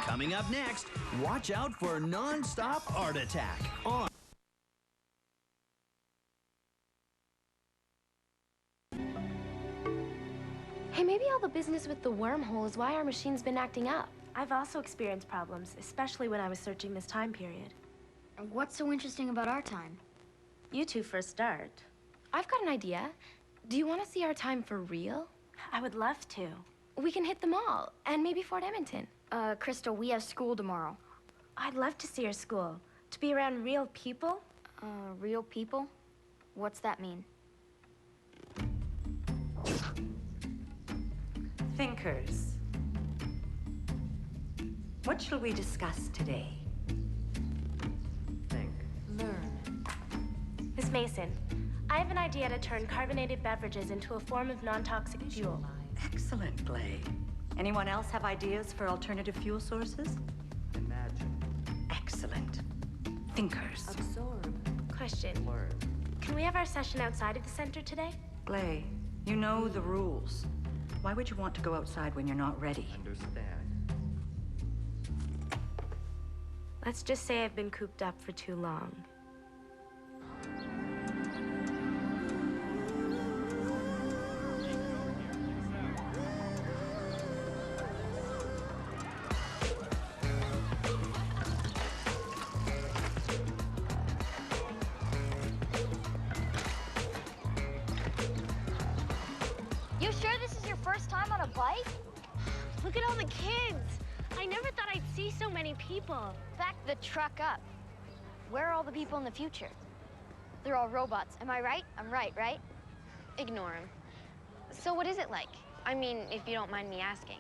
Coming up next, watch out for non-stop art attack on... Hey, maybe all the business with the wormhole is why our machine's been acting up. I've also experienced problems, especially when I was searching this time period. What's so interesting about our time? You two for a start. I've got an idea. Do you want to see our time for real? I would love to. We can hit the mall, and maybe Fort Edmonton. Crystal, we have school tomorrow. I'd love to see your school. To be around real people. Real people? What's that mean? Thinkers. What shall we discuss today? Think. Learn. Miss Mason, I have an idea to turn carbonated beverages into a form of non-toxic fuel. Excellent, Glae. Anyone else have ideas for alternative fuel sources? Imagine. Excellent. Thinkers. Absorb. Question. Learn. Can we have our session outside of the center today? Glae, you know the rules. Why would you want to go outside when you're not ready? Understand. Let's just say I've been cooped up for too long. You sure this is your first time on a bike? Look at all the kids. I never thought I'd see so many people. Back the truck up. Where are all the people in the future? They're all robots. Am I right? I'm right, right? Ignore him. So what is it like? I mean, if you don't mind me asking.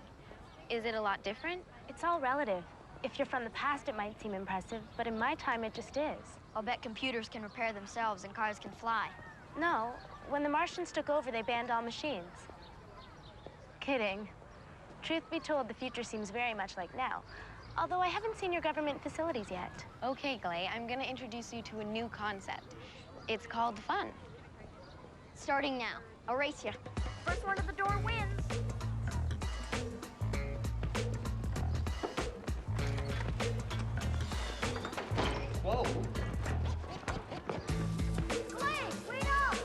Is it a lot different? It's all relative. If you're from the past, it might seem impressive, but in my time, it just is. I'll bet computers can repair themselves and cars can fly. No, when the Martians took over, they banned all machines. Kidding. Truth be told, the future seems very much like now. Although I haven't seen your government facilities yet. Okay, Glae, I'm gonna introduce you to a new concept. It's called fun. Starting now. I'll race you. First one to the door wins. Whoa. Glae, wait up!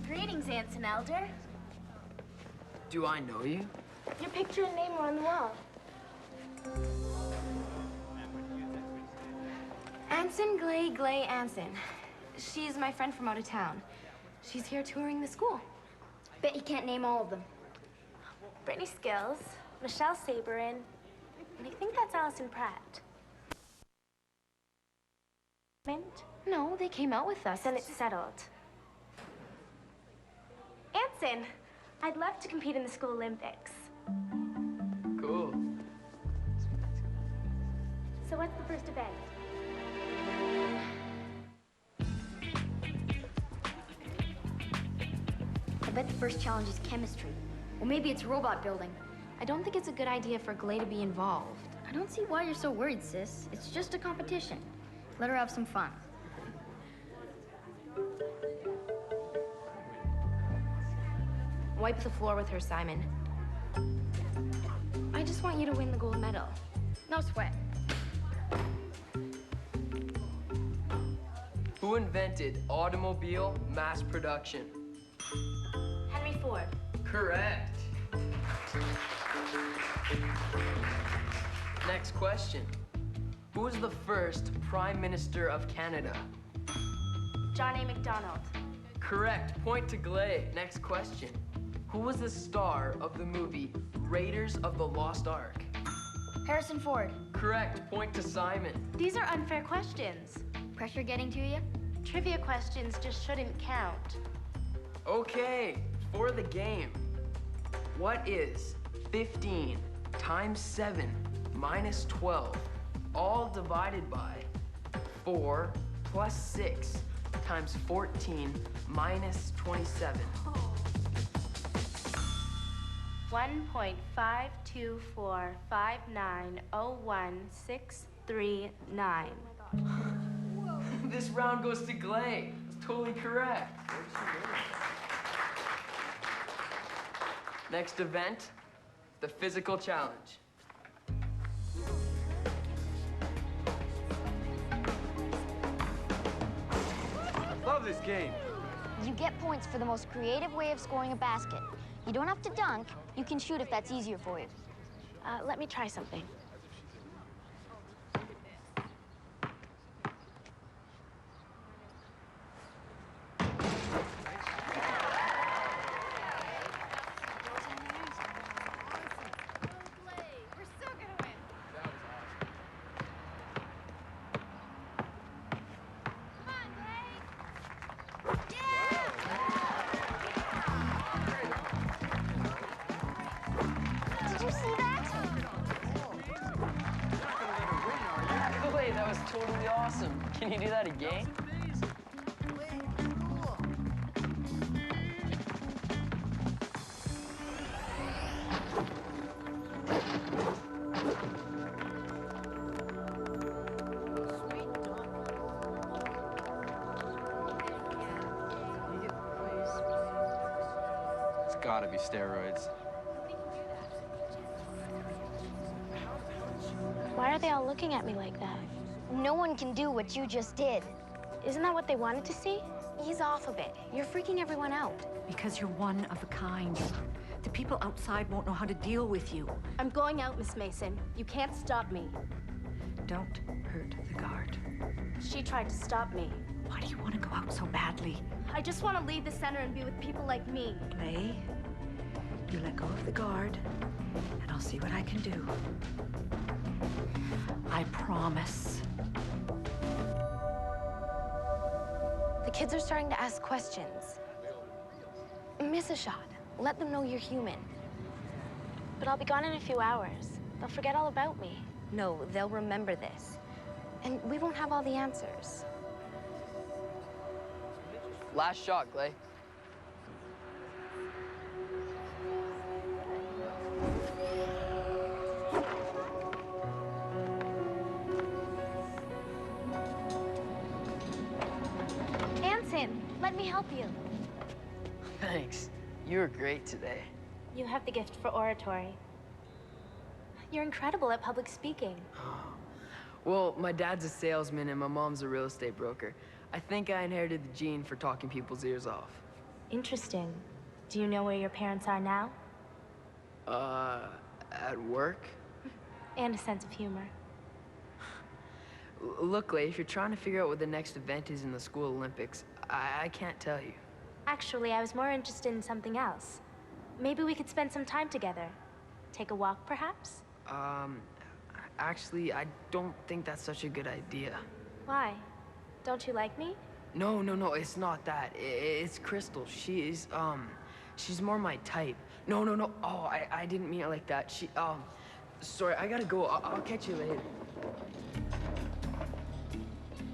Greetings, Anson Elder. Do I know you? Your picture and name are on the wall. Anson, Glae, Anson. She's my friend from out of town. She's here touring the school. Bet you can't name all of them. Brittany Skills, Michelle Saberin, and I think that's Allison Pratt. Mint? No, they came out with us. Then it's settled. Anson, I'd love to compete in the school Olympics. Cool. So what's the first event? I bet the first challenge is chemistry. Or maybe it's robot building. I don't think it's a good idea for Glae to be involved. I don't see why you're so worried, sis. It's just a competition. Let her have some fun. Wipe the floor with her, Simon. I just want you to win the gold medal. No sweat. Who invented automobile mass production? Henry Ford. Correct. Next question. Who was the first Prime Minister of Canada? John A. MacDonald. Correct. Point to Glae. Next question. Who was the star of the movie Raiders of the Lost Ark? Harrison Ford. Correct. Point to Simon. These are unfair questions. Pressure getting to you? Trivia questions just shouldn't count. Okay, for the game. What is 15 times 7 minus 12, all divided by 4 plus 6 times 14 minus 27? 1.5245901,639. This round goes to Glae. It's totally correct. Next event, the physical challenge. Love this game. You get points for the most creative way of scoring a basket. You don't have to dunk. You can shoot if that's easier for you. Let me try something. Did you see that? Glae, that was totally awesome. Can you do that again? It's gotta be steroids. Why are they all looking at me like that? No one can do what you just did. Isn't that what they wanted to see? Ease off a bit. You're freaking everyone out. Because you're one of a kind. The people outside won't know how to deal with you. I'm going out, Miss Mason. You can't stop me. Don't hurt the guard. She tried to stop me. Why do you want to go out so badly? I just want to leave the center and be with people like me. Glae, you let go of the guard, and I'll see what I can do. I promise. The kids are starting to ask questions. Miss a shot. Let them know you're human. But I'll be gone in a few hours. They'll forget all about me. No, they'll remember this. And we won't have all the answers. Last shot, Glae. Anson, let me help you. Thanks. You were great today. You have the gift for oratory. You're incredible at public speaking. Well, my dad's a salesman and my mom's a real estate broker. I think I inherited the gene for talking people's ears off. Interesting. Do you know where your parents are now? At work? And a sense of humor. Look, Glae, if you're trying to figure out what the next event is in the school Olympics, I can't tell you. Actually, I was more interested in something else. Maybe we could spend some time together. Take a walk, perhaps? Actually, I don't think that's such a good idea. Why? Don't you like me? No, it's not that. It's Crystal. She's more my type. No. Oh, I didn't mean it like that. Sorry, I gotta go. I'll catch you later.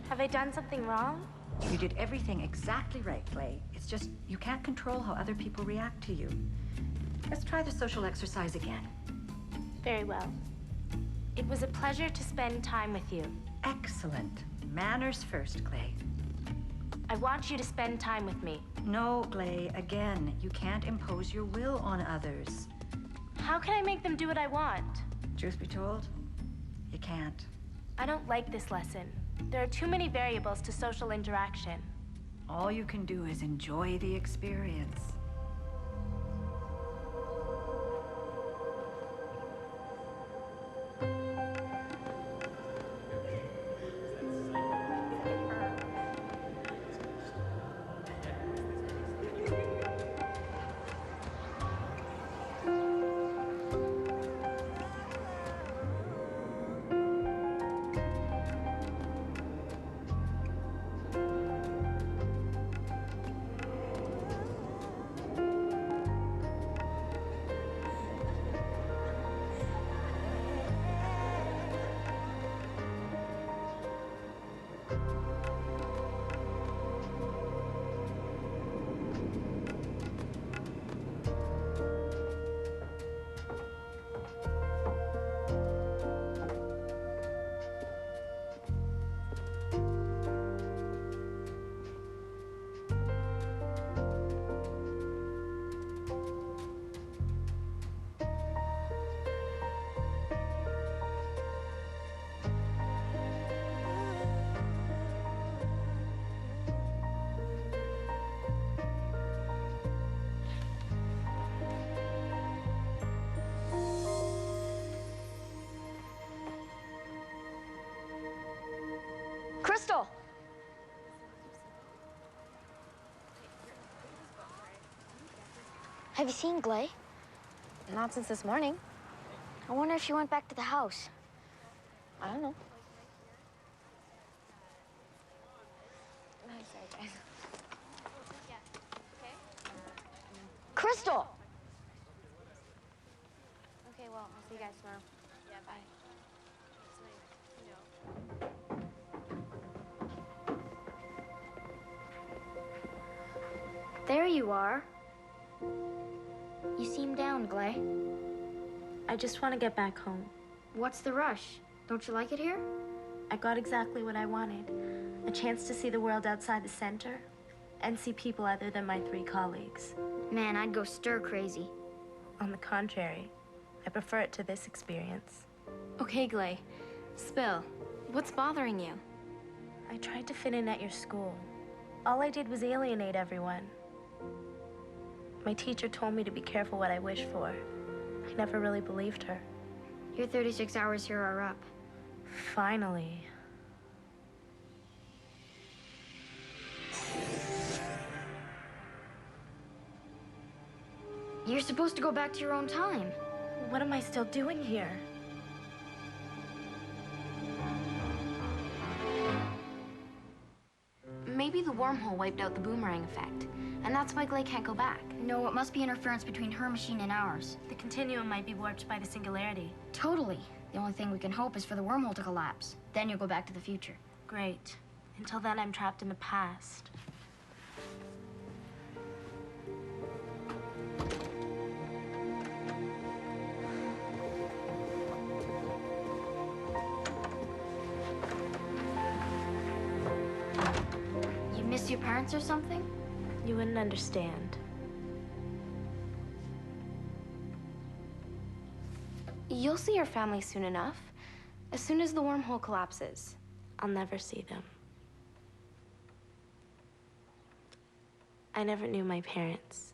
Have I done something wrong? You did everything exactly right, Glae. It's just you can't control how other people react to you. Let's try the social exercise again. Very well. It was a pleasure to spend time with you. Excellent. Manners first, Glae. I want you to spend time with me. No, Glae, again, you can't impose your will on others. How can I make them do what I want? Truth be told, you can't. I don't like this lesson. There are too many variables to social interaction. All you can do is enjoy the experience. Crystal! Have you seen Glae? Not since this morning. I wonder if she went back to the house. I don't know. I'm sorry, guys. Crystal! Okay, well, I'll see you guys tomorrow. Yeah, bye. There you are. You seem down, Glae. I just want to get back home. What's the rush? Don't you like it here? I got exactly what I wanted. A chance to see the world outside the center and see people other than my 3 colleagues. Man, I'd go stir crazy. On the contrary, I prefer it to this experience. Okay, Glae. Spill. What's bothering you? I tried to fit in at your school. All I did was alienate everyone. My teacher told me to be careful what I wish for. I never really believed her. Your 36 hours here are up. Finally. You're supposed to go back to your own time. What am I still doing here? Maybe the wormhole wiped out the boomerang effect, and that's why Glae can't go back. No, it must be interference between her machine and ours. The continuum might be warped by the singularity. Totally. The only thing we can hope is for the wormhole to collapse. Then you'll go back to the future. Great. Until then, I'm trapped in the past. You miss your parents or something? You wouldn't understand. You'll see your family soon enough. As soon as the wormhole collapses. I'll never see them. I never knew my parents.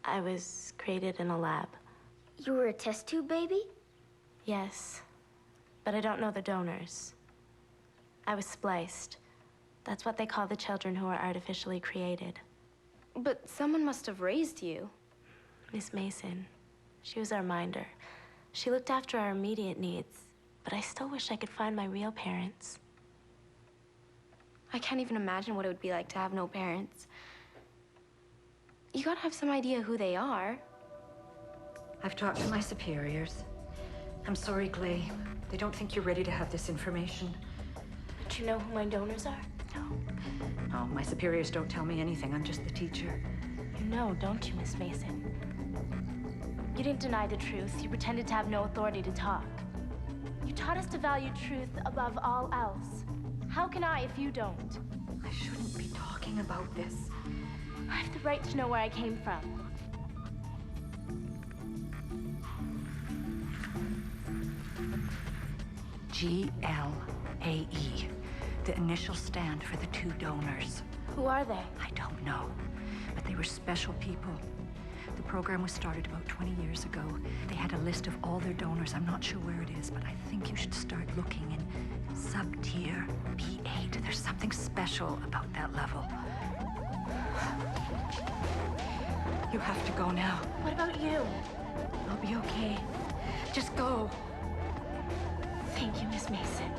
I was created in a lab. You were a test tube baby? Yes, but I don't know the donors. I was spliced. That's what they call the children who are artificially created. But someone must have raised you. Miss Mason. She was our minder. She looked after our immediate needs, but I still wish I could find my real parents. I can't even imagine what it would be like to have no parents. You gotta have some idea who they are. I've talked to my superiors. I'm sorry, Glae. They don't think you're ready to have this information. Do you know who my donors are? No, my superiors don't tell me anything. I'm just the teacher. You know, don't you, Miss Mason? You didn't deny the truth. You pretended to have no authority to talk. You taught us to value truth above all else. How can I if you don't? I shouldn't be talking about this. I have the right to know where I came from. GLAE, the initial stand for the 2 donors. Who are they? I don't know, but they were special people. The program was started about 20 years ago. They had a list of all their donors. I'm not sure where it is, but I think you should start looking in sub-tier B8. There's something special about that level. You have to go now. What about you? I'll be okay. Just go. Thank you, Miss Mason.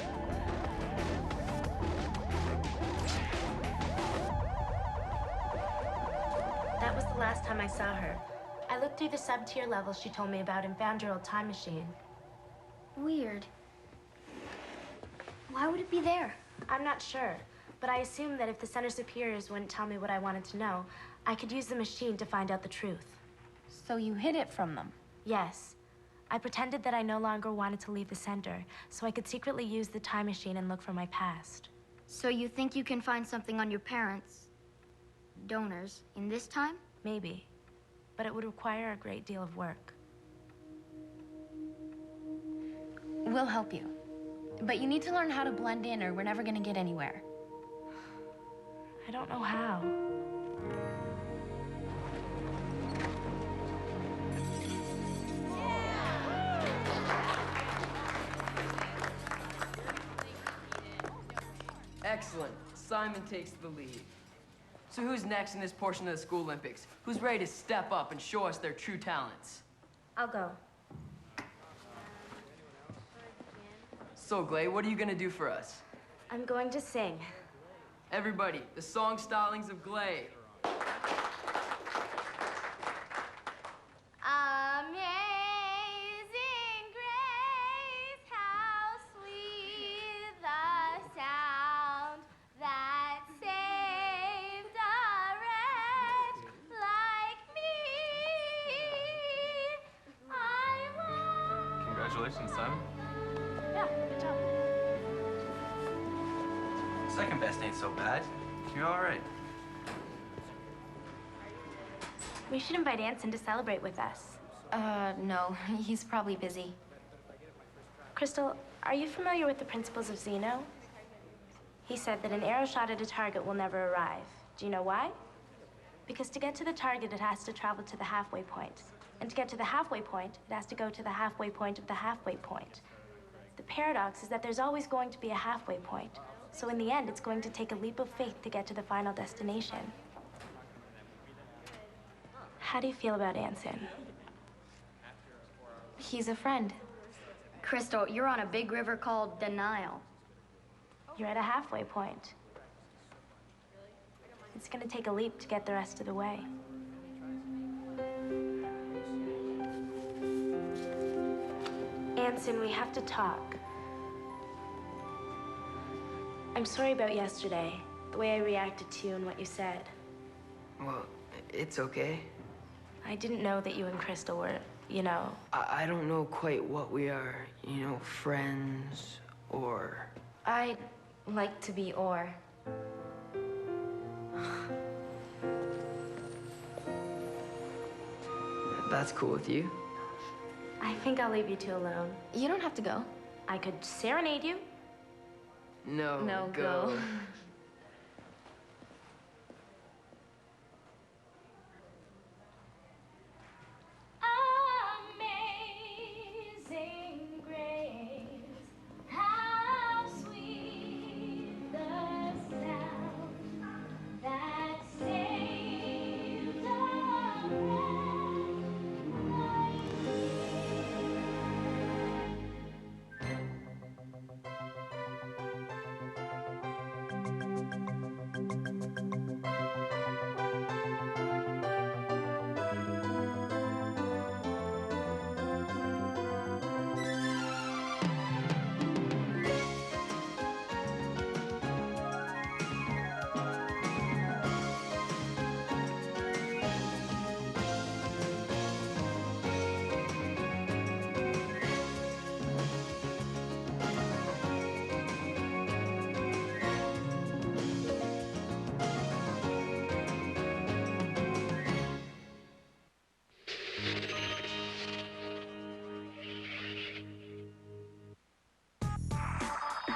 That was the last time I saw her. I looked through the sub-tier levels she told me about and found your old time machine. Weird. Why would it be there? I'm not sure, but I assumed that if the Center Superiors wouldn't tell me what I wanted to know, I could use the machine to find out the truth. So you hid it from them? Yes. I pretended that I no longer wanted to leave the center, so I could secretly use the time machine and look for my past. So you think you can find something on your parents, donors, in this time? Maybe, but it would require a great deal of work. We'll help you. But you need to learn how to blend in or we're never gonna get anywhere. I don't know how. Excellent. Simon takes the lead. So who's next in this portion of the School Olympics? Who's ready to step up and show us their true talents? I'll go. So, Glae, what are you gonna do for us? I'm going to sing. Everybody, the song stylings of Glae. Amazing grace, how sweet the sound that saved a wretch like me. I want... Congratulations, Simon. Yeah, good job. Second best ain't so bad. You're all right. We should invite Anson to celebrate with us. No. He's probably busy. Crystal, are you familiar with the principles of Zeno? He said that an arrow shot at a target will never arrive. Do you know why? Because to get to the target, it has to travel to the halfway point. And to get to the halfway point, it has to go to the halfway point of the halfway point. The paradox is that there's always going to be a halfway point. So in the end, it's going to take a leap of faith to get to the final destination. How do you feel about Anson? He's a friend. Crystal, you're on a big river called denial. You're at a halfway point. It's gonna take a leap to get the rest of the way. Anson, we have to talk. I'm sorry about yesterday, the way I reacted to you and what you said. Well, it's okay. I didn't know that you and Crystal were, you know... I don't know quite what we are, you know, friends or... I'd like to be or. That's cool with you? I think I'll leave you two alone. You don't have to go. I could serenade you. No, No, go. Amazing grace, how sweet the sound that saved a wretch like me.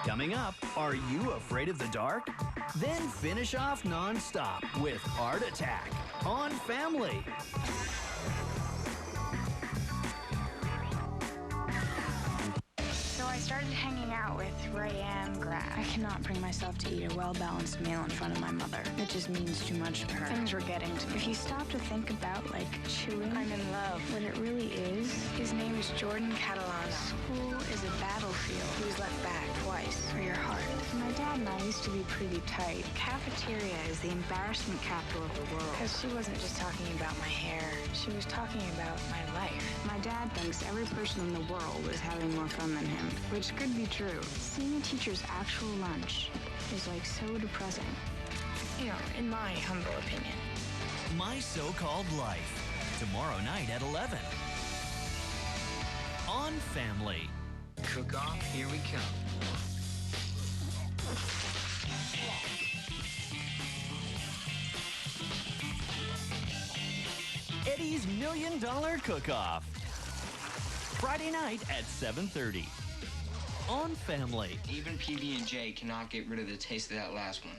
Coming up, are you afraid of the dark? Then finish off non-stop with Art Attack on Family. So I started hanging out with Rayanne Graff. I cannot bring myself to eat a well-balanced meal in front of my mother. It just means too much to her. Things were getting to me. If you stop to think about, like, chewing, I'm in love. What it really is, his name is Jordan Catalano. School is a battlefield. He was left back twice for your heart. My dad and I used to be pretty tight. Cafeteria is the embarrassment capital of the world. Because she wasn't just talking about my hair. She was talking about my life. My dad thinks every person in the world is having more fun than him, which could be true. Seeing a teacher's actual lunch is like so depressing. You know, in my humble opinion. My So-Called Life. Tomorrow night at 11. On Family. Cook off, here we come. Eddie's $1 Million Cook-Off. Friday night at 7:30. On Family. Even PB&J cannot get rid of the taste of that last one.